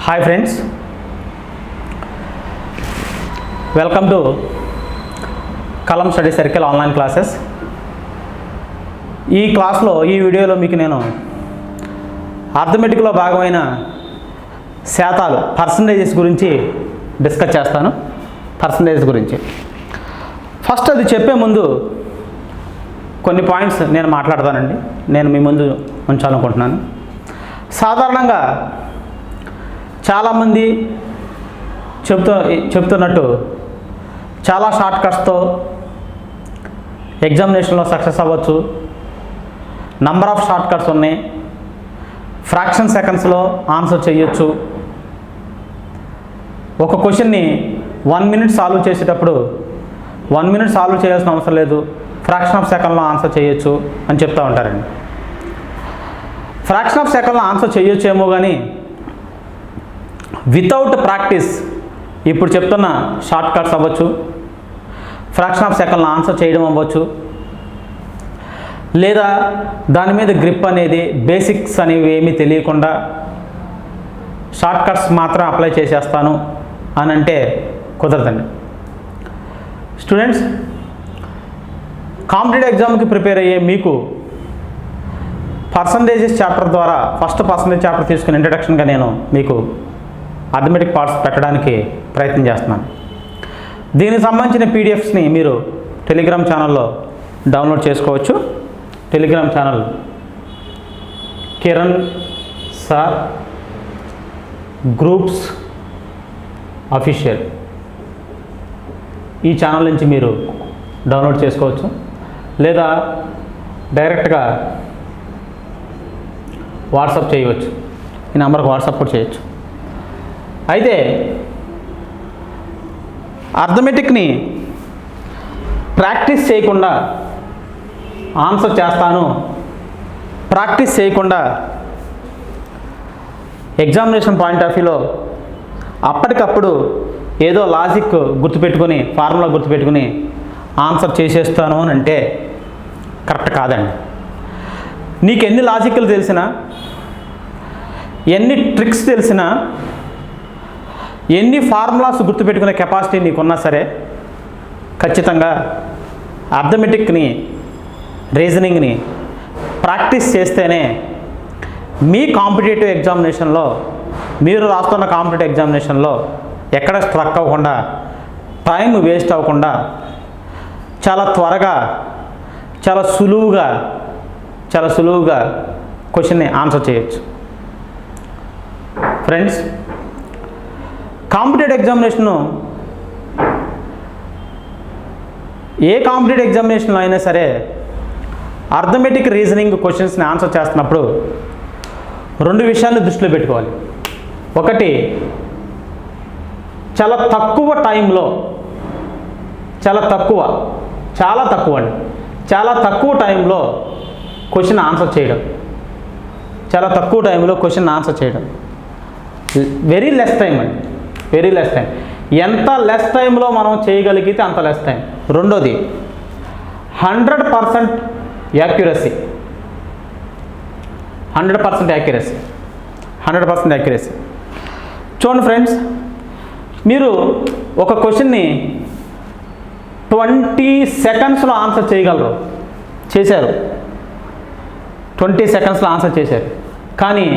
Hi friends, welcome to కలం study circle online classes. ఈ వీడియోలో మీకు నేను అర్థమెటిక్లో భాగమైన శాతాలు పర్సంటేజెస్ గురించి డిస్కస్ చేస్తాను. పర్సంటేజెస్ గురించి ఫస్ట్ అది చెప్పే ముందు కొన్ని పాయింట్స్ నేను మాట్లాడతానండి. నేను మీ ముందు ఉంచాలనుకుంటున్నాను. సాధారణంగా చాలామంది చెప్తున్నట్టు చాలా షార్ట్ కట్స్తో ఎగ్జామినేషన్లో సక్సెస్ అవ్వచ్చు. నంబర్ ఆఫ్ షార్ట్ కట్స్ ఉన్నాయి. ఫ్రాక్షన్ సెకండ్స్లో ఆన్సర్ చేయొచ్చు. ఒక క్వశ్చన్ని 1 minute సాల్వ్ చేసేటప్పుడు 1 minute సాల్వ్ చేయాల్సిన అవసరం లేదు, ఫ్రాక్షన్ ఆఫ్ సెకండ్లో ఆన్సర్ చేయొచ్చు అని చెప్తూ ఉంటారండి. ఫ్రాక్షన్ ఆఫ్ సెకండ్లో ఆన్సర్ చేయొచ్చేమో కానీ వితౌట్ ప్రాక్టీస్ ఇప్పుడు చెప్తున్న షార్ట్ కట్స్ అవ్వచ్చు, ఫ్రాక్షన్ ఆఫ్ సెకండ్లో ఆన్సర్ చేయడం అవ్వచ్చు, లేదా దాని మీద గ్రిప్ అనేది బేసిక్స్ అనేవి ఏమీ తెలియకుండా షార్ట్ కట్స్ మాత్రం అప్లై చేసేస్తాను అని అంటే కుదరదండి. స్టూడెంట్స్, కాంపిటేటివ్ ఎగ్జామ్కి ప్రిపేర్ అయ్యే మీకు పర్సంటేజెస్ చాప్టర్ ద్వారా ఫస్ట్ పర్సంటేజ్ చాప్టర్ తీసుకుని ఇంట్రడక్షన్గా నేను మీకు అర్థమెటిక్ పార్ట్స్ పెట్టడానికి ప్రయత్నం చేస్తున్నాను. దీనికి సంబంధించిన పీడిఎఫ్స్ని మీరు టెలిగ్రామ్ ఛానల్లో డౌన్లోడ్ చేసుకోవచ్చు. Telegram channel Kiran sir groups official, ఈ ఛానల్ నుంచి మీరు డౌన్లోడ్ చేసుకోవచ్చు, లేదా డైరెక్ట్గా వాట్సాప్ చేయవచ్చు. ఈ నెంబర్కి వాట్సాప్ కూడా చేయొచ్చు. అయితే అర్థమెటిక్ని ప్రాక్టీస్ చేయకుండా ఆన్సర్ చేస్తాను, ప్రాక్టీస్ చేయకుండా ఎగ్జామినేషన్ పాయింట్ ఆఫ్ వ్యూలో అప్పటికప్పుడు ఏదో లాజిక్ గుర్తుపెట్టుకొని ఫార్ములా గుర్తుపెట్టుకుని ఆన్సర్ చేసేస్తాను అని అంటే కరెక్ట్ కాదండి. నీకు ఎన్ని లాజిక్లు తెలిసినా, ఎన్ని ట్రిక్స్ తెలిసినా, ఎన్ని ఫార్ములాస్ గుర్తుపెట్టుకునే కెపాసిటీ నీకున్నా సరే ఖచ్చితంగా అర్థమెటిక్ని రీజనింగ్ని ప్రాక్టీస్ చేస్తేనే మీ కాంపిటేటివ్ ఎగ్జామినేషన్లో, మీరు రాస్తున్న కాంపిటేటివ్ ఎగ్జామినేషన్లో ఎక్కడ స్ట్రక్ అవ్వకుండా, టైం వేస్ట్ అవ్వకుండా చాలా త్వరగా చాలా సులువుగా క్వశ్చన్ని ఆన్సర్ చేయొచ్చు. ఫ్రెండ్స్, కాంపిటేటివ్ ఎగ్జామినేషను ఏ కాంపిటేటివ్ ఎగ్జామినేషన్లో అయినా సరే అర్థమెటిక్ రీజనింగ్ క్వశ్చన్స్ని ఆన్సర్ చేస్తున్నప్పుడు 2 విషయాలను దృష్టిలో పెట్టుకోవాలి. ఒకటి, చాలా తక్కువ టైంలో, చాలా తక్కువ టైంలో క్వశ్చన్ ఆన్సర్ చేయడం. వెరీ లెస్ టైం అండి, వెరీ లెస్ టైం. ఎంత లెస్ టైంలో మనం చేయగలిగితే అంత లెస్ టైం. రెండోది 100% యాక్యురసీ. 100% యాక్యురసీ. చూడండి ఫ్రెండ్స్, మీరు ఒక క్వశ్చన్ని 20 secondsలో ఆన్సర్ చేశారు. 20 secondsలో ఆన్సర్ చేశారు, కానీ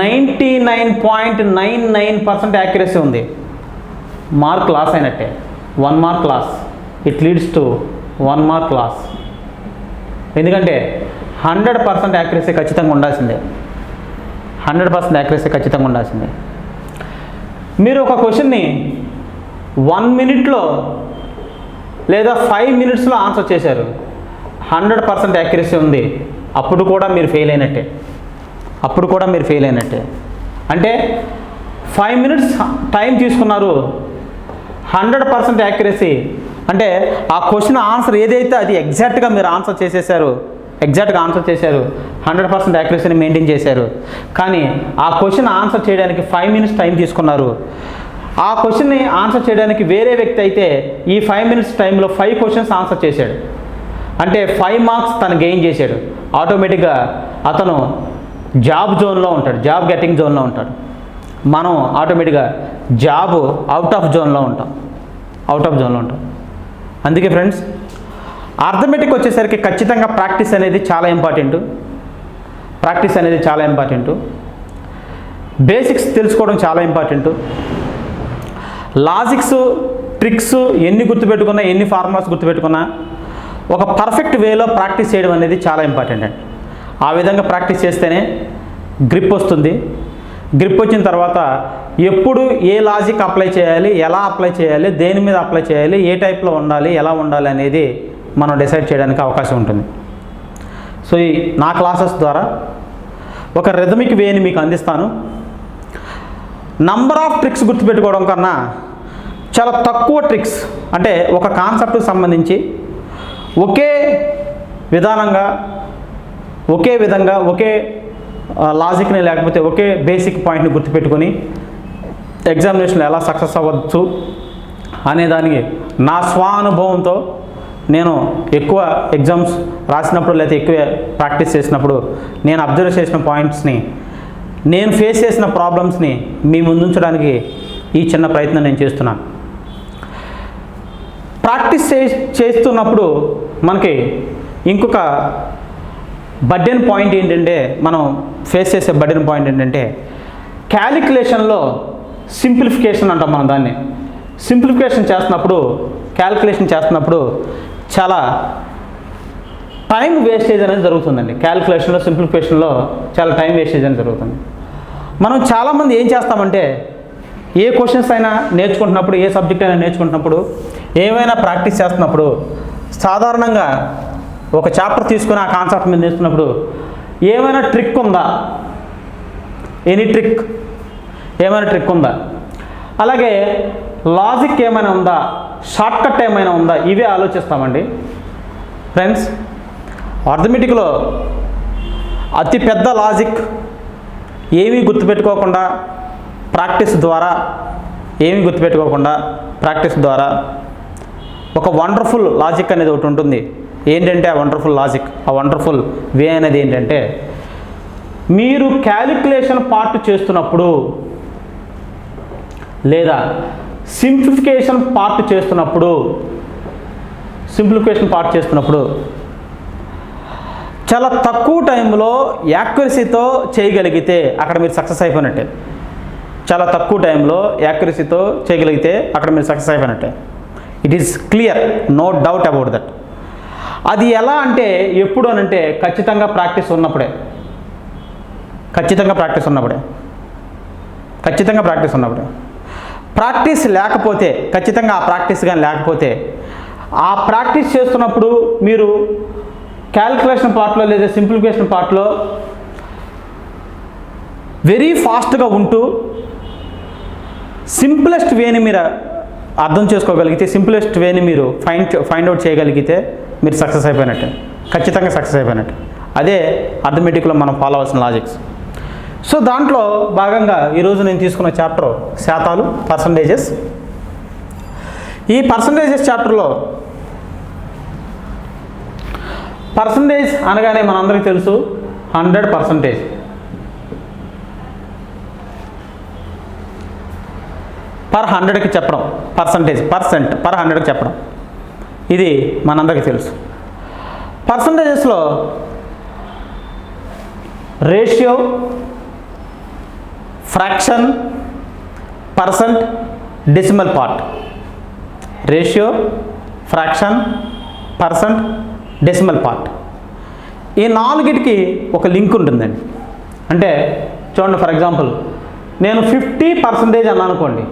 99.99% యాక్యురసీ ఉంది. మార్క్ లాస్ అయినట్టే. 1 mark loss. It leads to 1 mark loss. ఎందుకంటే 100% యాక్యురసీ ఖచ్చితంగా ఉండాల్సిందే. 100% యాక్యురసీ ఖచ్చితంగా ఉండాల్సిందే. మీరు ఒక క్వశ్చన్ని 1 minuteలో లేదా 5 minutesలో ఆన్సర్ చేశారు, 100% యాక్యురసీ ఉంది, అప్పుడు కూడా మీరు ఫెయిల్ అయినట్టే. అంటే 5 minutes టైం తీసుకున్నారు, 100% యాక్యురసీ అంటే ఆ క్వశ్చన్ ఆన్సర్ ఏదైతే అది ఎగ్జాక్ట్గా మీరు ఆన్సర్ చేసేసారు, 100% యాక్యురసీని మెయింటైన్ చేశారు. కానీ ఆ క్వశ్చన్ ఆన్సర్ చేయడానికి 5 minutes టైం తీసుకున్నారు. ఆ క్వశ్చన్ని ఆన్సర్ చేయడానికి వేరే వ్యక్తి అయితే ఈ 5 minutes టైంలో 5 questions ఆన్సర్ చేశాడు. అంటే 5 marks తను గెయిన్ చేశాడు. ఆటోమేటిక్గా అతను జాబ్ గెట్టింగ్ జోన్లో ఉంటాడు. మనం ఆటోమేటిక్గా జాబ్ అవుట్ ఆఫ్ జోన్లో ఉంటాం. అందుకే ఫ్రెండ్స్, అర్థమెటిక్ వచ్చేసరికి ఖచ్చితంగా ప్రాక్టీస్ అనేది చాలా ఇంపార్టెంటు. బేసిక్స్ తెలుసుకోవడం చాలా ఇంపార్టెంటు. లాజిక్స్, ట్రిక్స్ ఎన్ని గుర్తుపెట్టుకున్నా, ఎన్ని ఫార్ములాస్ గుర్తుపెట్టుకున్నా ఒక పర్ఫెక్ట్ వేలో ప్రాక్టీస్ చేయడం అనేది చాలా ఇంపార్టెంట్ అండి. ఆ విధంగా ప్రాక్టీస్ చేస్తేనే గ్రిప్ వస్తుంది. గ్రిప్ వచ్చిన తర్వాత ఎప్పుడు ఏ లాజిక్ అప్లై చేయాలి, ఎలా అప్లై చేయాలి, దేని మీద అప్లై చేయాలి, ఏ టైప్లో ఉండాలి, ఎలా ఉండాలి అనేది మనం డిసైడ్ చేయడానికి అవకాశం ఉంటుంది. సో ఈ నా క్లాసెస్ ద్వారా ఒక రిథమిక్ వేని మీకు అందిస్తాను. నంబర్ ఆఫ్ ట్రిక్స్ గుర్తుపెట్టుకోవడం కన్నా చాలా తక్కువ ట్రిక్స్, అంటే ఒక కాన్సెప్ట్కి సంబంధించి ఒకే విధంగా ఒకే లాజిక్ని లేకపోతే ఒకే బేసిక్ పాయింట్ని గుర్తుపెట్టుకొని ఎగ్జామినేషన్లో ఎలా సక్సెస్ అవ్వచ్చు అనేదానికి నా స్వానుభవంతో నేను ఎక్కువ ఎగ్జామ్స్ రాసినప్పుడు లేకపోతే ఎక్కువ ప్రాక్టీస్ చేసినప్పుడు నేను అబ్జర్వ్ చేసిన పాయింట్స్ని, నేను ఫేస్ చేసిన ప్రాబ్లమ్స్ని మీ ముందుంచడానికి ఈ చిన్న ప్రయత్నం నేను చేస్తున్నాను. ప్రాక్టీస్ చేస్తున్నప్పుడు మనకి ఇంకొక బర్డెన్ పాయింట్ ఏంటంటే, మనం ఫేస్ చేసే బర్డెన్ పాయింట్ ఏంటంటే క్యాలిక్యులేషన్లో సింప్లిఫికేషన్ అంటాం మనం దాన్ని. క్యాలిక్యులేషన్ చేస్తున్నప్పుడు చాలా టైం వేస్టేజ్ అనేది జరుగుతుందండి. క్యాలిక్యులేషన్లో, సింప్లిఫికేషన్లో చాలా టైం వేస్టేజ్ అనేది జరుగుతుంది. మనం చాలామంది ఏం చేస్తామంటే, ఏ క్వశ్చన్స్ అయినా నేర్చుకుంటున్నప్పుడు, ఏ సబ్జెక్ట్ అయినా నేర్చుకుంటున్నప్పుడు, ఏమైనా ప్రాక్టీస్ చేస్తున్నప్పుడు సాధారణంగా ఒక చాప్టర్ తీసుకుని ఆ కాన్సెప్ట్ మీద నేర్చుకున్నప్పుడు ఏమైనా ట్రిక్ ఉందా, ఏమైనా ట్రిక్ ఉందా, అలాగే లాజిక్ ఏమైనా ఉందా, షార్ట్కట్ ఏమైనా ఉందా, ఇవే ఆలోచిస్తామండి. ఫ్రెండ్స్, అర్థమెటిక్లో అతి పెద్ద లాజిక్ ఏమీ గుర్తుపెట్టుకోకుండా ప్రాక్టీస్ ద్వారా ఒక వండర్ఫుల్ లాజిక్ అనేది ఒకటి ఉంటుంది. ఏంటంటే ఆ వండర్ఫుల్ వే అనేది ఏంటంటే, మీరు క్యాలిక్యులేషన్ పార్ట్ చేస్తున్నప్పుడు లేదా సింప్లిఫికేషన్ పార్ట్ చేస్తున్నప్పుడు చాలా తక్కువ టైంలో యాక్యురసీతో చేయగలిగితే అక్కడ మీరు సక్సెస్ అయిపోయినట్టే. It is clear, no doubt about that. అది ఎలా అంటే, ఎప్పుడు అనంటే ఖచ్చితంగా ప్రాక్టీస్ ఉన్నప్పుడే. ప్రాక్టీస్ లేకపోతే, ఖచ్చితంగా ఆ ప్రాక్టీస్ కానీ లేకపోతే, ఆ ప్రాక్టీస్ చేస్తున్నప్పుడు మీరు క్యాలిక్యులేషన్ పార్ట్లో లేదా సింప్లిఫికేషన్ పార్ట్లో వెరీ ఫాస్ట్గా ఉంటూ సింప్లెస్ట్ వేని మీరు అర్థం చేసుకోగలిగితే, సింప్లెస్ట్ వేని మీరు ఫైండ్ అవుట్ చేయగలిగితే మీరు సక్సెస్ అయిపోయినట్టే, ఖచ్చితంగా సక్సెస్ అయిపోయినట్టే. అదే అర్థమెటిక్లో మనం ఫాలో అవ్వాల్సిన లాజిక్స్. సో దాంట్లో భాగంగా ఈరోజు నేను తీసుకున్న చాప్టర్ శాతాలు, పర్సంటేజెస్. ఈ పర్సంటేజెస్ చాప్టర్లో పర్సంటేజ్ అనగానే మనందరికీ తెలుసు 100%. పర్ 100కి చెప్పడం, పర్సెంట్ పర్ 100కి చెప్పడం, ఇది మనందరికీ తెలుసు. పర్సంటేజెస్లో ratio, fraction, percent, decimal part. ఈ నాలుగిటికి ఒక లింక్ ఉంటుందండి. అంటే చూడండి, ఫర్ ఎగ్జాంపుల్ నేను 50% అన్నాను అనుకోండి,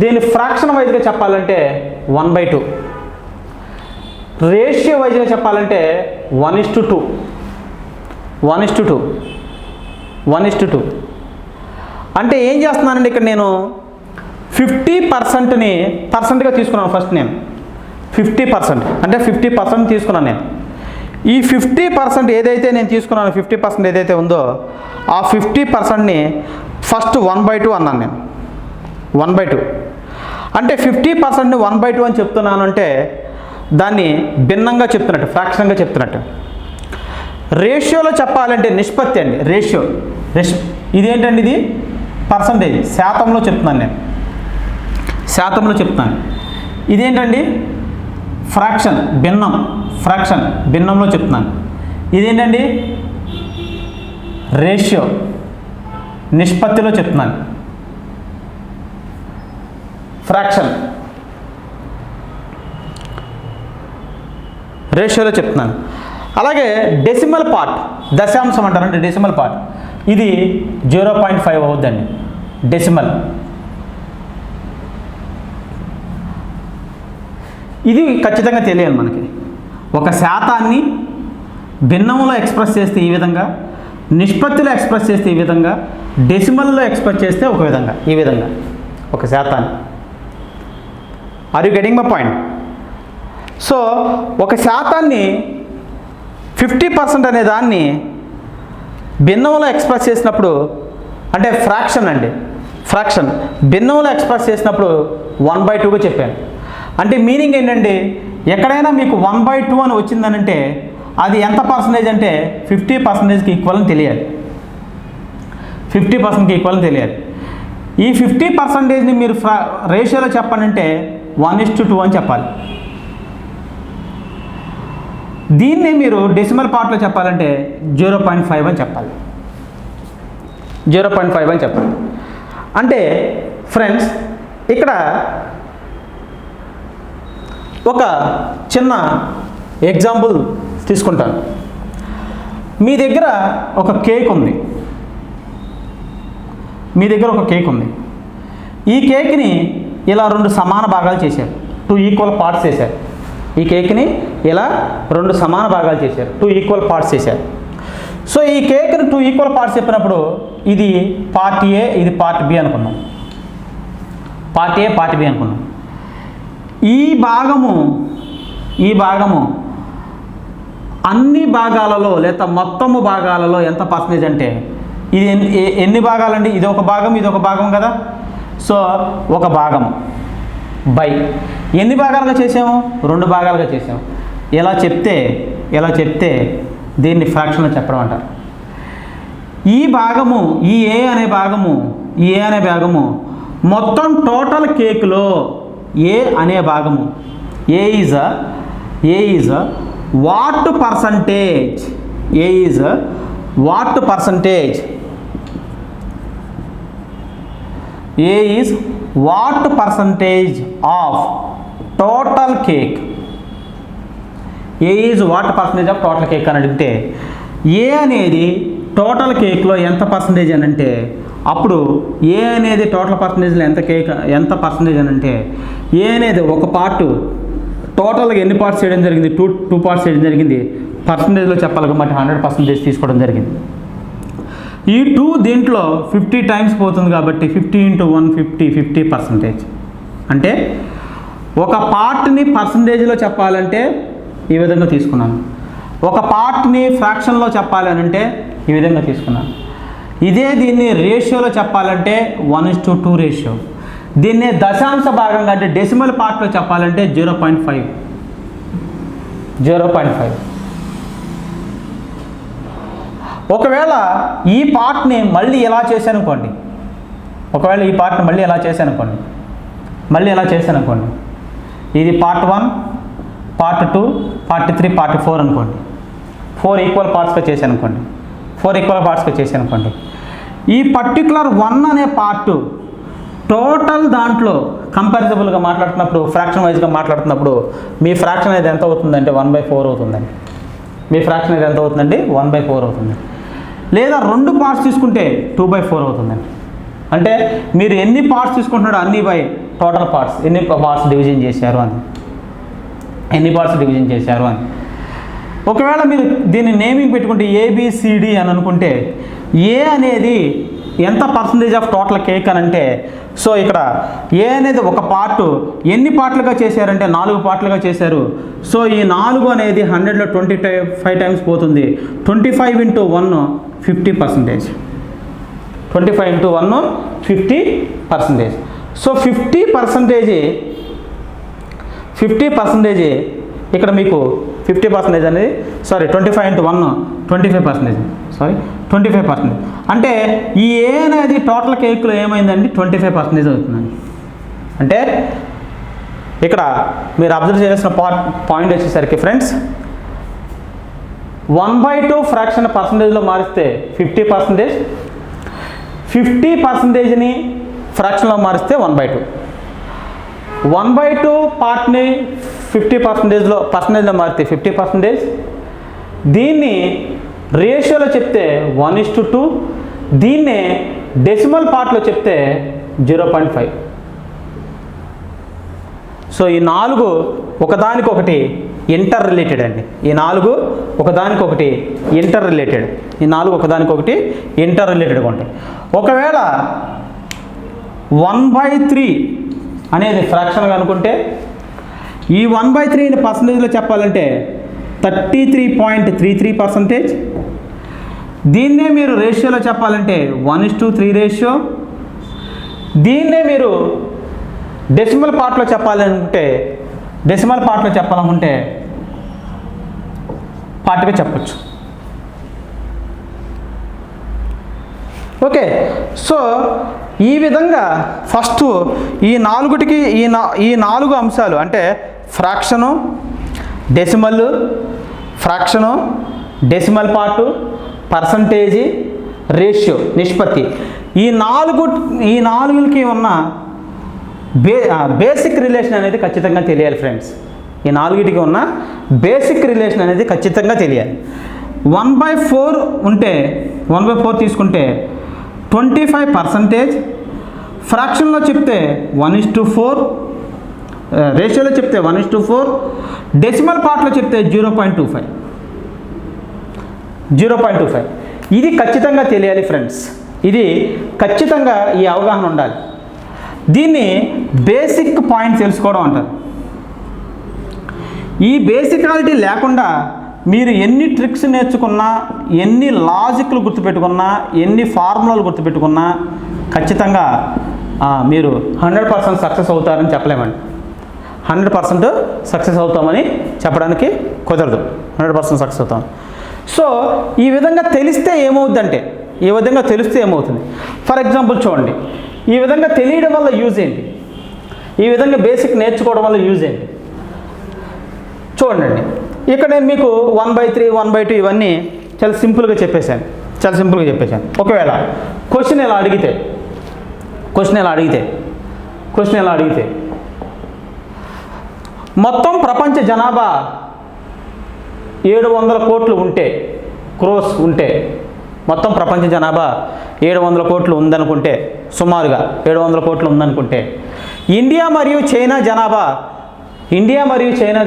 దీన్ని ఫ్రాక్షన్ వైజ్గా చెప్పాలంటే 1/2, రేషియో వైజ్గా చెప్పాలంటే 1:2. అంటే ఏం చేస్తున్నానండి, ఇక్కడ నేను 50%ని పర్సెంట్గా తీసుకున్నాను. ఫస్ట్ నేను 50% అంటే 50% తీసుకున్నాను నేను. ఈ 50% ఏదైతే నేను తీసుకున్నాను, 50% ఏదైతే ఉందో ఆ 50%ని ఫస్ట్ 1/2 అన్నాను నేను. 1/2 అంటే 50%ని 1/2 అని చెప్తున్నాను అంటే దాన్ని భిన్నంగా చెప్తున్నట్టు, ఫ్రాక్షన్గా చెప్తున్నట్టు. రేషియోలో చెప్పాలంటే నిష్పత్తి అండి. రేషియో ఇదేంటండి, ఇది పర్సంటేజ్ శాతంలో చెప్తున్నాను నేను, శాతంలో చెప్తాను. ఇదేంటండి ఫ్రాక్షన్ భిన్నం, ఫ్రాక్షన్ భిన్నంలో చెప్తున్నాను. ఇదేంటండి రేషియో నిష్పత్తిలో చెప్తున్నాను. ఫ్రాక్షన్ రేషియోలో చెప్తున్నాను. అలాగే డెసిమల్ పార్ట్, దశాంశం అంటారంటే డెసిమల్ పార్ట్, ఇది 0.5 అవుద్దండి డెసిమల్. ఇది ఖచ్చితంగా తెలియాలి మనకి. ఒక శాతాన్ని భిన్నంలో ఎక్స్ప్రెస్ చేస్తే ఈ విధంగా, నిష్పత్తిలో ఎక్స్ప్రెస్ చేస్తే ఈ విధంగా, డెసిమల్లో ఎక్స్ప్రెస్ చేస్తే ఒక విధంగా, ఈ విధంగా ఒక శాతాన్ని. Are you getting my point? So ఒక శాతాన్ని 50% అనే దాన్ని భిన్నంలో ఎక్స్ప్రెస్ చేసినప్పుడు, అంటే ఫ్రాక్షన్ అండి, ఫ్రాక్షన్ భిన్నంలో ఎక్స్ప్రెస్ చేసినప్పుడు 1/2గా చెప్పాను. అంటే మీనింగ్ ఏంటంటే ఎక్కడైనా మీకు 1/2 అని వచ్చిందనంటే అది ఎంత పర్సంటేజ్ అంటే 50%కి ఈక్వల్ అని తెలియాలి. 50%కి ఈక్వల్ అని తెలియాలి. ఈ 50%ని మీరు రేషియోలో చెప్పాలంటే 1:2 అని చెప్పాలి. దీన్ని మీరు డెసిమల్ పార్ట్లో చెప్పాలంటే 0.5 అని చెప్పాలి. 0.5 అని చెప్పాలి. అంటే ఫ్రెండ్స్ ఇక్కడ ఒక చిన్న ఎగ్జాంపుల్ తీసుకుంటాను. మీ దగ్గర ఒక కేక్ ఉంది, మీ దగ్గర ఒక కేక్ ఉంది. ఈ కేక్ని ఇలా 2 సమాన భాగాలు చేశారు, 2 ఈక్వల్ పార్ట్స్ చేశారు. ఈ కేక్ని ఇలా 2 సమాన భాగాలు చేశారు, 2 ఈక్వల్ పార్ట్స్ చేశారు. సో ఈ కేక్ని 2 ఈక్వల్ పార్ట్స్ చెప్పినప్పుడు ఇది పార్ట్ ఏ, ఇది పార్ట్ బి అనుకున్నాం. పార్ట్ ఏ, పార్ట్ బి అనుకున్నాం. ఈ భాగము అన్ని భాగాలలో లేదా మొత్తము భాగాలలో ఎంత పర్సంటేజ్ అంటే ఇది ఎన్ని భాగాలండి? ఇది ఒక భాగం, ఇది ఒక భాగం కదా. సో ఒక భాగం బై ఎన్ని భాగాలుగా చేసాము? 2 భాగాలుగా చేసాము. ఎలా చెప్తే దీన్ని ఫ్రాక్షన్లో చెప్పడం అంటారు. ఈ భాగము, ఈ ఏ అనే భాగము మొత్తం టోటల్ కేక్లో ఏ అనే భాగము, A is what percentage, A is what percentage, A is what percentage of total cake, A is what percentage of total cake అని అడిగితే ఏ అనేది టోటల్ కేక్లో ఎంత పర్సంటేజ్ అని అంటే అప్పుడు ఏ అనేది టోటల్ పర్సంటేజ్లో ఎంత పర్సంటేజ్ అని అంటే ఏ అనేది ఒక పార్ట్ టోటల్గా ఎన్ని పార్ట్స్ చేయడం జరిగింది? 2 పార్ట్స్ చేయడం జరిగింది. పర్సంటేజ్లో చెప్పాలి కాబట్టి 100% తీసుకోవడం జరిగింది. ఈ 2 దీంట్లో 50 టైమ్స్ పోతుంది కాబట్టి 50 × 150 50%. అంటే ఒక పార్ట్ని పర్సంటేజ్లో చెప్పాలంటే ఈ విధంగా తీసుకున్నాను, ఒక పార్ట్ని ఫ్రాక్షన్లో చెప్పాలి అని అంటే ఈ విధంగా తీసుకున్నాను. ఇదే దీన్ని రేషియోలో చెప్పాలంటే 1:2 రేషియో. దీన్నే దశాంశ భాగంగా అంటే డెసిమల్ పార్ట్లో చెప్పాలంటే 0.5. ఒకవేళ ఈ పార్ట్ని మళ్ళీ ఎలా చేశాను అనుకోండి, మళ్ళీ ఎలా చేశాను అనుకోండి, ఇది పార్ట్ 1, పార్ట్ 2, పార్ట్ 3, పార్ట్ 4 అనుకోండి. 4 ఈక్వల్ పార్ట్స్గా చేశాను అనుకోండి. ఈ పర్టికులర్ 1 అనే పార్ట్ టోటల్ దాంట్లో కంపారిజబుల్గా మాట్లాడుతున్నప్పుడు, ఫ్రాక్షన్ వైజ్గా మాట్లాడుతున్నప్పుడు మీ ఫ్రాక్షన్ అనేది ఎంత అవుతుందంటే 1/4 అవుతుందండి. మీ ఫ్రాక్షన్ అనేది ఎంత అవుతుందండి? 1/4 అవుతుంది. లేదా 2 పార్ట్స్ తీసుకుంటే 2/4 అవుతుందండి. అంటే మీరు ఎన్ని పార్ట్స్ తీసుకుంటున్నారో అన్ని బై టోటల్ పార్ట్స్, ఎన్ని పార్ట్స్ డివిజన్ చేశారు అని. ఒకవేళ మీరు దీన్ని నేమింగ్ పెట్టుకుంటే ABCD అని అనుకుంటే ఏ అనేది ఎంత పర్సంటేజ్ ఆఫ్ టోటల్ కేక్ అని అంటే, సో ఇక్కడ ఏ అనేది ఒక పార్ట్ ఎన్ని పార్ట్లుగా చేశారంటే 4 పార్ట్లుగా చేశారు. సో ఈ 4 అనేది 100లో 25 టైమ్స్ పోతుంది. 25 × 1 50%. 25 × 1 50%. సో 50% ఇక్కడ మీకు 50% అనేది 25 into 1 25%, 25%. అంటే ఈ ఏ అనేది టోటల్ కేక్లో ఏమైందండి 25% అవుతుందండి. అంటే ఇక్కడ మీరు అబ్జర్వ్ చేయాల్సిన పాయింట్ వచ్చేసరికి ఫ్రెండ్స్, 1/2 ఫ్రాక్షన్ పర్సంటేజ్లో మారిస్తే 50%, 50%ని ఫ్రాక్షన్లో మారిస్తే 1/2, 1/2 పార్ట్ని 50%లో మారితే 50%, దీన్ని రేషియోలో చెప్తే 1:2, దీన్నే డెసిమల్ పార్ట్లో చెప్తే 0.5. సో ఈ 4 ఒకదానికొకటి ఇంటర్ రిలేటెడ్ అండి. ఈ 4 ఒకదానికొకటి ఇంటర్ రిలేటెడ్, ఈ 4 ఒకదానికొకటి ఇంటర్ రిలేటెడ్గా ఉంటాయి. ఒకవేళ 1/3 అనేది ఫ్రాక్షన్గా అనుకుంటే, ఈ 1/3ని పర్సంటేజ్లో చెప్పాలంటే 33.33%. దీన్నే మీరు రేషియోలో చెప్పాలంటే 1:3 రేషియో. దీన్నే మీరు డెసిమల్ పార్ట్లో చెప్పాలనుకుంటే, పార్ట్గా చెప్పచ్చు. ఓకే, సో ఈ విధంగా ఫస్ట్ ఈ 4టికి ఈ 4 అంశాలు అంటే fraction, decimal part, percentage, ratio, నిష్పత్తి, ఈ 4కి ఉన్న బేసిక్ రిలేషన్ అనేది ఖచ్చితంగా తెలియాలి ఫ్రెండ్స్. ఈ 4టికి ఉన్న బేసిక్ రిలేషన్ అనేది ఖచ్చితంగా తెలియాలి. 1/4 ఉంటే 1/4 తీసుకుంటే 25%, ఫ్రాక్షన్లో చెప్తే 1:4, రేషియోలో చెప్తే 1:4, డెసిమల్ పార్ట్లో చెప్తే 0.25. ఇది ఖచ్చితంగా తెలియాలి ఫ్రెండ్స్. ఇది ఖచ్చితంగా ఈ అవగాహన ఉండాలి. దీన్ని బేసిక్ పాయింట్ తెలుసుకోవడం అంటారు. ఈ బేసికాలిటీ లేకుండా మీరు ఎన్ని ట్రిక్స్ నేర్చుకున్నా, ఎన్ని లాజిక్లు గుర్తుపెట్టుకున్నా, ఎన్ని ఫార్ములాలు గుర్తుపెట్టుకున్నా ఖచ్చితంగా మీరు 100% సక్సెస్ అవుతారని చెప్పలేమండి. 100% సక్సెస్ అవుతామని చెప్పడానికి కుదరదు. 100% సక్సెస్ అవుతాం. సో ఈ విధంగా తెలిస్తే ఏమవుతుంది? ఫర్ ఎగ్జాంపుల్ చూడండి, ఈ విధంగా తెలియడం వల్ల యూజ్ ఏంటి? ఈ విధంగా బేసిక్ నేర్చుకోవడం వల్ల యూజ్ ఏంటి? చూడండి, ఇక్కడ నేను మీకు 1/3, 1/2 ఇవన్నీ చాలా సింపుల్గా చెప్పేశాను. ఒకవేళ క్వశ్చన్ ఎలా అడిగితే మొత్తం ప్రపంచ జనాభా 700 కోట్లు ఉంటే, మొత్తం ప్రపంచ జనాభా 700 కోట్లు ఉందనుకుంటే, సుమారుగా 700 కోట్లు ఉందనుకుంటే, ఇండియా మరియు చైనా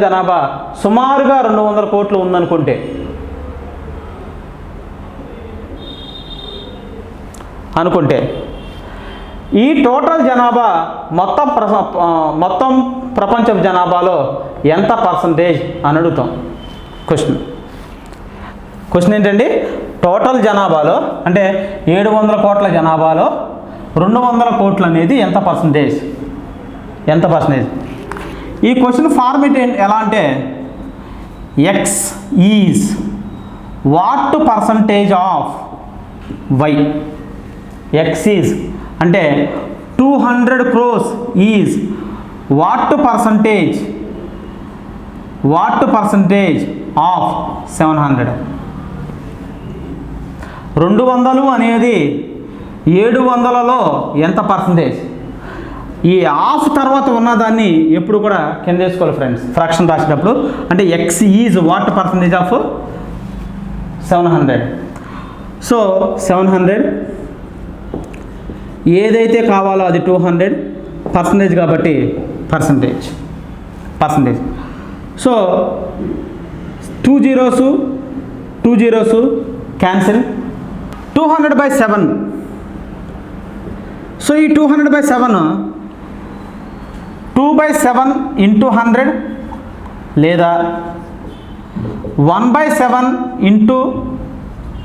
జనాభా సుమారుగా 200 కోట్లు ఉందనుకుంటే, ఈ టోటల్ జనాభా మొత్తం ప్రపంచ జనాభాలో ఎంత పర్సంటేజ్ అని అడుగుతాం. క్వశ్చన్ ఏంటండి? టోటల్ జనాభాలో అంటే 700 కోట్ల జనాభాలో 200 కోట్లు అనేది ఎంత పర్సంటేజ్? ఈ క్వశ్చన్ ఫార్మేట్ ఎలా అంటే, X is what percentage of Y. X is అంటే 200 crores is what percentage of 700. 200 అనేది 700లో ఎంత పర్సంటేజ్? ఈ ఆఫ్ తర్వాత ఉన్నదాన్ని ఎప్పుడు కూడా కింద వేసుకోవాలి ఫ్రెండ్స్, ఫ్రాక్షన్ రాసేటప్పుడు. అంటే X is what percentage of 700. So 700 ఏదైతే కావాలో అది 200 పర్సంటేజ్ కాబట్టి percentage. So 2 zeros cancel. 200/7. So ఈ 200/7 2/7 into 100 లేదా 1/7 into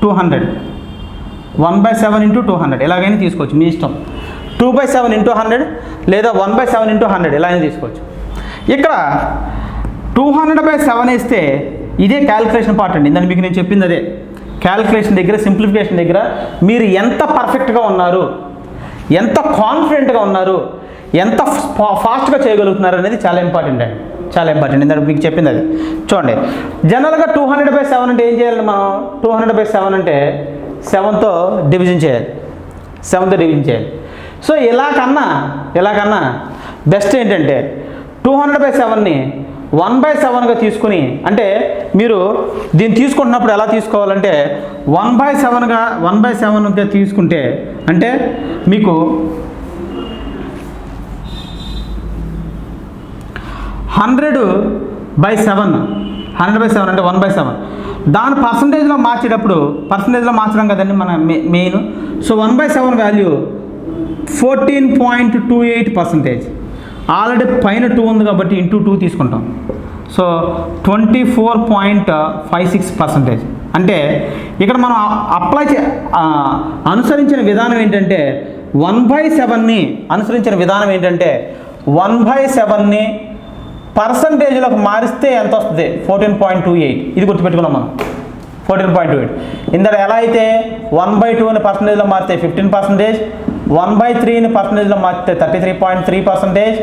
200, 1/7 into 200 ఎలాగైనా తీసుకోవచ్చు, మీ ఇష్టం. 2/7 into 100 లేదా 1/7 into 100 ఎలా అయినా తీసుకోవచ్చు. ఇక్కడ 200/7 వేస్తే ఇదే క్యాలిక్యులేషన్ పార్ట్ అండి. ఇందాక మీకు నేను చెప్పింది అదే. క్యాలిక్యులేషన్ దగ్గర, సింప్లిఫికేషన్ దగ్గర మీరు ఎంత పర్ఫెక్ట్గా ఉన్నారు, ఎంత కాన్ఫిడెంట్గా ఉన్నారు, ఎంత ఫాస్ట్గా చేయగలుగుతున్నారు అనేది చాలా ఇంపార్టెంట్ అండి, చాలా ఇంపార్టెంట్. ఇందాక మీకు చెప్పింది అది. చూడండి, జనరల్గా 200/7 అంటే ఏం చేయాలి మనం? 200/7 అంటే 7తో డివిజన్ చేయాలి, 7తో డివిజన్ చేయాలి. సో ఇలాకన్నా బెస్ట్ ఏంటంటే 200/7ని 1/7గా తీసుకుని, అంటే మీరు దీన్ని తీసుకుంటున్నప్పుడు ఎలా తీసుకోవాలంటే 1/7గా తీసుకుంటే, అంటే మీకు 100/7 అంటే 1/7 దాని పర్సంటేజ్లో మార్చడం కదండి మన మెయిన్. So 1/7 value 14.28%. ఆల్రెడీ పైన 2 ఉంది కాబట్టి ఇంటూ 2 తీసుకుంటాం. సో 24.56%. అంటే ఇక్కడ మనం అనుసరించిన విధానం ఏంటంటే 1/7ని అనుసరించిన విధానం ఏంటంటే 1/7ని పర్సంటేజ్లోకి మారిస్తే ఎంత వస్తుంది? 14.28. ఇది గుర్తుపెట్టుకున్నాం మనం, 14.28. ఇందులో ఎలా అయితే 1/2ని పర్సంటేజ్లో మారితే 15%, 1/3ని పర్సంటేజ్లో మార్చితే 33.3%,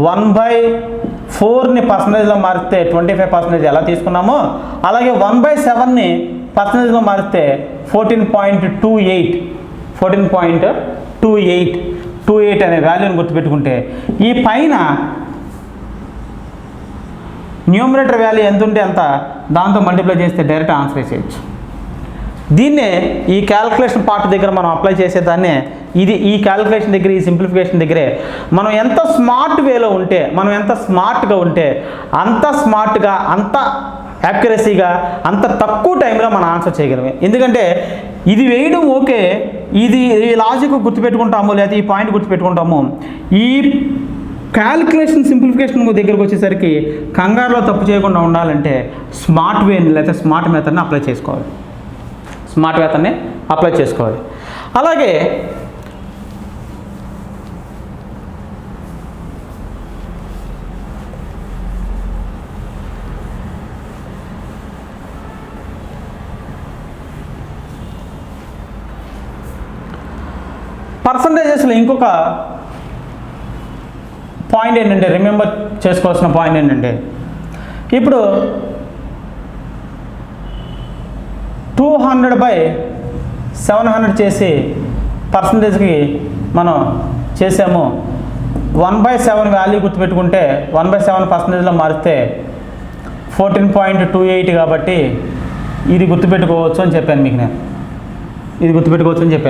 1/4ని పర్సంటేజ్లో మారిస్తే 25% ఎలా తీసుకున్నామో, అలాగే 1/7ని పర్సంటేజ్లో మారిస్తే 14.28 అనే వాల్యూని గుర్తుపెట్టుకుంటే ఈ పైన న్యూమరేటర్ వాల్యూ ఎంత ఉంటే అంత దాంతో మల్టిప్లై చేస్తే డైరెక్ట్ ఆన్సర్ వేసేయచ్చు. దీన్నే ఈ క్యాలిక్యులేషన్ పార్ట్ దగ్గర మనం అప్లై చేసేదాన్నే ఇది. ఈ క్యాలిక్యులేషన్ దగ్గర, ఈ సింప్లిఫికేషన్ దగ్గరే మనం ఎంత స్మార్ట్ వేలో ఉంటే, మనం ఎంత స్మార్ట్గా ఉంటే అంత స్మార్ట్గా, అంత యాక్యురసీగా, అంత తక్కువ టైంలో మనం ఆన్సర్ చేయగలమే. ఎందుకంటే ఇది వేయడం ఓకే, ఇది ఈ లాజిక్ గుర్తుపెట్టుకుంటాము, లేదా ఈ పాయింట్ గుర్తుపెట్టుకుంటాము. ఈ క్యాలిక్యులేషన్ సింప్లిఫికేషన్ దగ్గరకు వచ్చేసరికి కంగారులో తప్పు చేయకుండా ఉండాలంటే స్మార్ట్ వేని లేదా స్మార్ట్ మెథడ్ని అప్లై చేసుకోవాలి. అలాగే పర్సంటేజెస్లో ఇంకొక పాయింట్ ఏంటంటే, రిమెంబర్ చేసుకోవాల్సిన పాయింట్ ఏంటంటే, ఇప్పుడు 200/700 చేసి పర్సంటేజ్కి మనం చేసాము. 1/7 వాల్యూ గుర్తుపెట్టుకుంటే 1/7 పర్సంటేజ్లో మారిస్తే 14.28 కాబట్టి ఇది గుర్తుపెట్టుకోవచ్చు అని చెప్పాను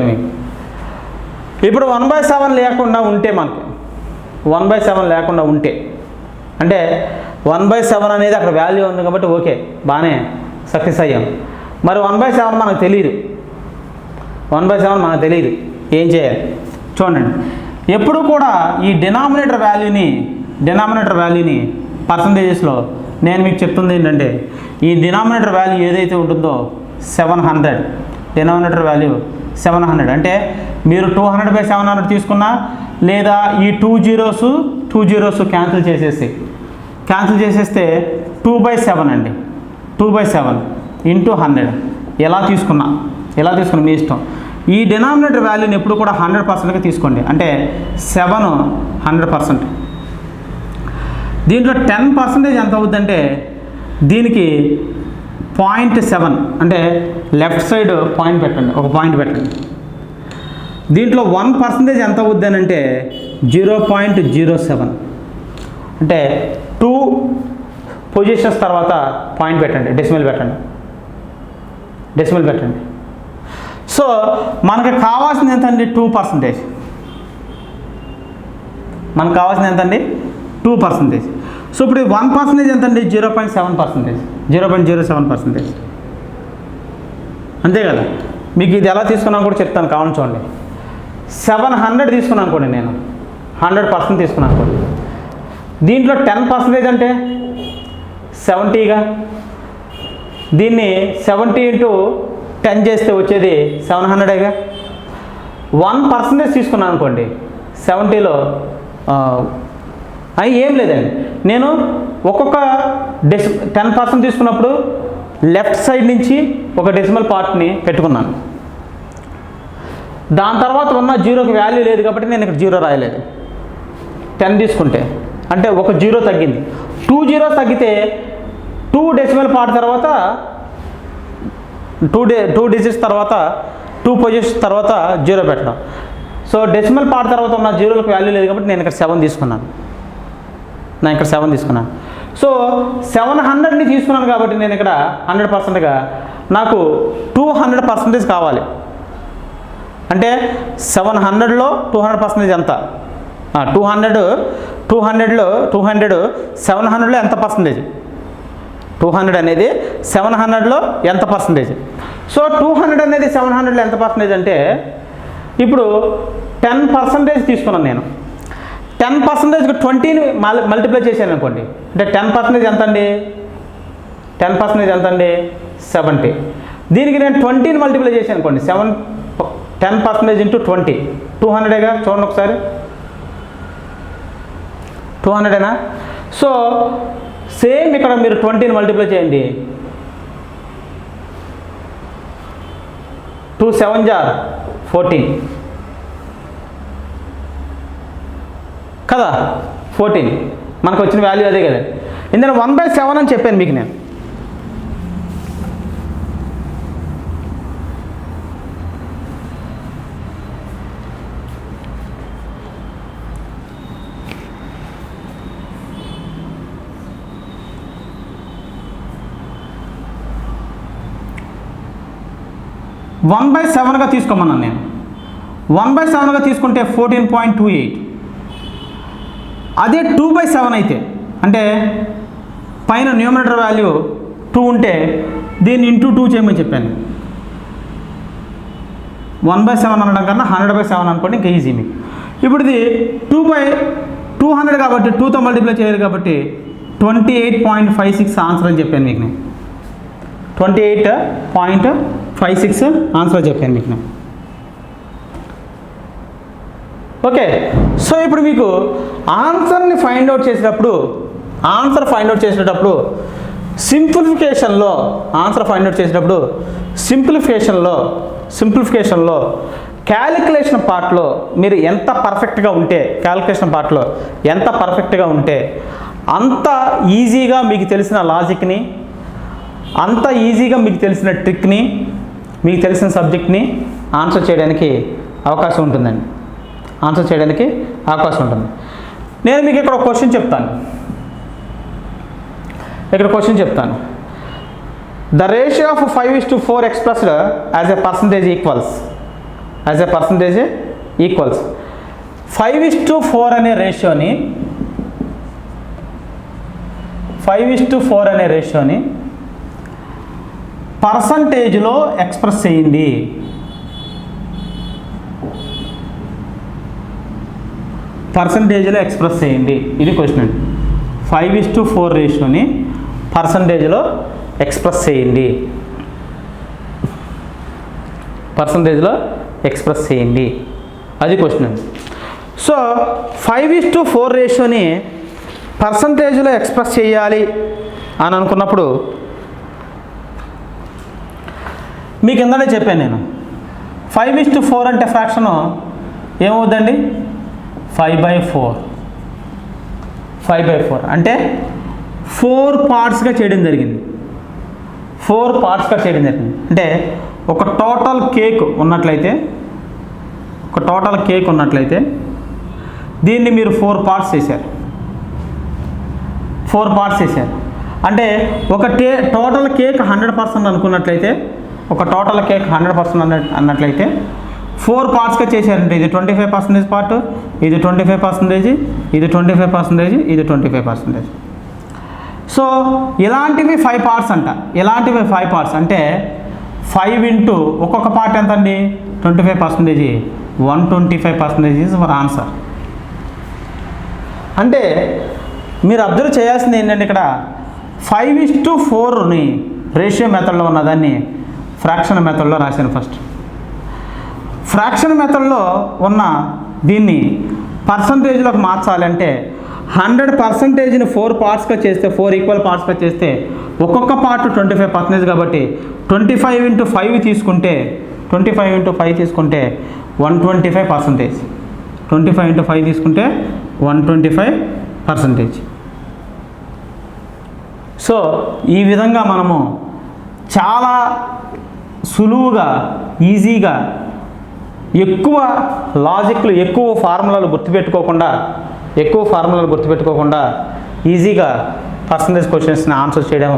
మీకు. ఇప్పుడు 1/7 లేకుండా ఉంటే, మనకి 1/7 లేకుండా ఉంటే, అంటే 1/7 అనేది అక్కడ వాల్యూ ఉంది కాబట్టి ఓకే, బాగానే సక్సెస్ అయ్యాం. మరి 1/7 మనకు తెలియదు, ఏం చేయాలి? చూడండి, ఎప్పుడు కూడా ఈ డినామినేటర్ వాల్యూని పర్సంటేజెస్లో నేను మీకు చెప్తుంది ఏంటంటే, ఈ డినామినేటర్ వాల్యూ ఏదైతే ఉంటుందో 700, డినామినేటర్ వాల్యూ 700 అంటే మీరు 200/700 తీసుకున్నా, లేదా ఈ 2 zeros క్యాన్సిల్ చేసేస్తే 2/7 అండి. 2/7 × 100 ఎలా తీసుకున్నా మీ ఇష్టం. ఈ డినామినేటర్ వాల్యూని ఎప్పుడు కూడా 100%గా తీసుకోండి. అంటే 7 100%. దీంట్లో 10% ఎంత అవుద్దంటే, దీనికి 0.7 అంటే లెఫ్ట్ సైడ్ పాయింట్ పెట్టండి, ఒక పాయింట్ పెట్టండి. దీంట్లో 1% ఎంత అవుద్ది అని అంటే 0.07 అంటే 2 పొజిషన్స్ తర్వాత పాయింట్ పెట్టండి, డెసిమల్ పెట్టండి. సో మనకు కావాల్సింది ఎంతండి? 2%. మనకు కావాల్సింది ఎంతండి? 2%. సో ఇప్పుడు 1% ఎంతండి? 0.07%. అంతే కదా. మీకు ఇది ఎలా తీసుకున్నాను కూడా చెప్తాను, కావాలని చూడండి. 700 తీసుకున్నాను అనుకోండి, నేను 100% తీసుకున్నాను అనుకోండి. దీంట్లో 10% అంటే 70గా, దీన్ని 70 × 10 చేస్తే వచ్చేది 700గా. 1% తీసుకున్నాను అనుకోండి, 70లో అవి ఏం లేదండి, నేను ఒక్కొక్క 10% తీసుకున్నప్పుడు లెఫ్ట్ సైడ్ నుంచి ఒక డెసిమల్ పార్ట్ని పెట్టుకున్నాను. దాని తర్వాత ఉన్న జీరోకి వాల్యూ లేదు కాబట్టి నేను ఇక్కడ జీరో రాయలేదు. 10 తీసుకుంటే అంటే ఒక జీరో తగ్గింది. 2 జీరోస్ తగ్గితే 2 డెసిమల్ పార్ట్ తర్వాత 2 డిజిట్స్ తర్వాత 2 పొజిషన్స్ తర్వాత జీరో పెట్టడం. సో డెసిమల్ పార్ట్ తర్వాత ఉన్న జీరోలకు వాల్యూ లేదు కాబట్టి నేను ఇక్కడ 7 తీసుకున్నాను. సో 700ని తీసుకున్నాను కాబట్టి నేను ఇక్కడ 100%గా నాకు 200% కావాలి. అంటే 700లో 200% ఎంత? 200 700లో ఎంత పర్సంటేజ్? 200 అనేది 700లో ఎంత పర్సంటేజ్? సో 200 అనేది 700లో ఎంత పర్సంటేజ్ అంటే ఇప్పుడు 10% తీసుకున్నాను నేను. 10%కి 20ని మల్టిప్లై చేశాను అనుకోండి, అంటే 10% ఎంత అండి? 10% ఎంత అండి? 70. దీనికి నేను 20ని మల్టిప్లై చేశాను అనుకోండి, 10% ఇంటూ 20 200గా చూడండి ఒకసారి, 200ఏనా? సో సేమ్ ఇక్కడ మీరు 20ని మల్టిప్లై చేయండి, 2 7 జార్ 14 కదా, 14 మనకు వచ్చిన వాల్యూ అదే కదా. ఇందులో 1/7 అని చెప్పాను మీకు నేను. వన్ బై 7గా తీసుకోమన్నాను నేను. 1/7గా తీసుకుంటే 14.28. అదే 2/7 అయితే అంటే పైన న్యూమరేటర్ వాల్యూ 2 ఉంటే దీన్ని ఇంటూ 2 చేయమని చెప్పాను. 1/7 అనడం కన్నా 100/7 అనుకోండి, ఇంకా ఈజీ మీకు. ఇప్పుడు ఇది 2/200 కాబట్టి 2తో మల్టిప్లై చేయాలి కాబట్టి 28.56 ఆన్సర్ అని చెప్పాను మీకు నేను. 28.56 ఆన్సర్ చెప్పాను మీకు నేను. ఓకే, సో ఇప్పుడు మీకు ఆన్సర్ ఫైండ్ అవుట్ చేసేటప్పుడు సింప్లిఫికేషన్లో క్యాలిక్యులేషన్ పార్ట్లో మీరు ఎంత పర్ఫెక్ట్గా ఉంటే అంత ఈజీగా మీకు తెలిసిన లాజిక్ని, అంత ఈజీగా మీకు తెలిసిన ట్రిక్ని, మీకు తెలిసిన సబ్జెక్ట్ని ఆన్సర్ చేయడానికి అవకాశం ఉంటుందండి. నేను మీకు ఇక్కడ ఒక క్వశ్చన్ చెప్తాను. The ratio of 5:4 expressed as a percentage equals 5:4 అనే రేషియోని పర్సంటేజ్లో ఎక్స్ప్రెస్ చేయండి. ఇది క్వశ్చన్ అండి. 5:4 రేషియోని పర్సంటేజ్లో ఎక్స్ప్రెస్ చేయండి. అది క్వశ్చన్ అండి. సో 5:4 రేషియోని పర్సంటేజ్లో ఎక్స్ప్రెస్ చేయాలి అని అనుకున్నప్పుడు మీకు ఇందాక చెప్పాను నేను. 5:4 అంటే ఫ్రాక్షను ఏమవుద్దండి? 5/4 అంటే 4 పార్ట్స్గా చేయడం జరిగింది. అంటే ఒక టోటల్ కేక్ ఉన్నట్లయితే దీన్ని మీరు 4 పార్ట్స్ చేశారు. అంటే ఒక టోటల్ కేక్ 100% అనుకున్నట్లయితే, ఒక టోటల్ కేక్ 100% అన్నట్లయితే 4 పార్ట్స్గా చేశారంటే ఇది 25% పార్ట్, ఇది 25%, ఇది 25%, ఇది 25%. సో ఇలాంటివి 5 పార్ట్స్ అంట. ఇలాంటివి 5 పార్ట్స్ అంటే 5 ఇంటూ ఒక్కొక్క పార్ట్ ఎంత అండి? 25%. 125% ఈజ్ అవర్ ఆన్సర్. అంటే మీరు అబ్జర్వ్ చేయాల్సింది ఏంటంటే ఇక్కడ 5:4ని రేషియో మెథడ్లో ఉన్నదాన్ని ఫ్రాక్షన్ మెథడ్లో రాశాను. ఫస్ట్ ఫ్రాక్షన్ మెథడ్లో ఉన్న దీన్ని పర్సంటేజ్లోకి మార్చాలంటే 100%ని 4 పార్ట్స్గా చేస్తే 4 ఈక్వల్ పార్ట్స్గా చేస్తే ఒక్కొక్క పార్ట్ 25% కాబట్టి 25 ఇంటూ 5 తీసుకుంటే 25 ఇంటూ 5 తీసుకుంటే 125%. 25 ఇంటూ 5 తీసుకుంటే 125%. సో ఈ విధంగా మనము చాలా సులువుగా ఈజీగా ఎక్కువ లాజిక్లు ఎక్కువ ఫార్ములాలు గుర్తుపెట్టుకోకుండా ఈజీగా పర్సంటేజ్ క్వశ్చన్స్ని ఆన్సర్ చేయడం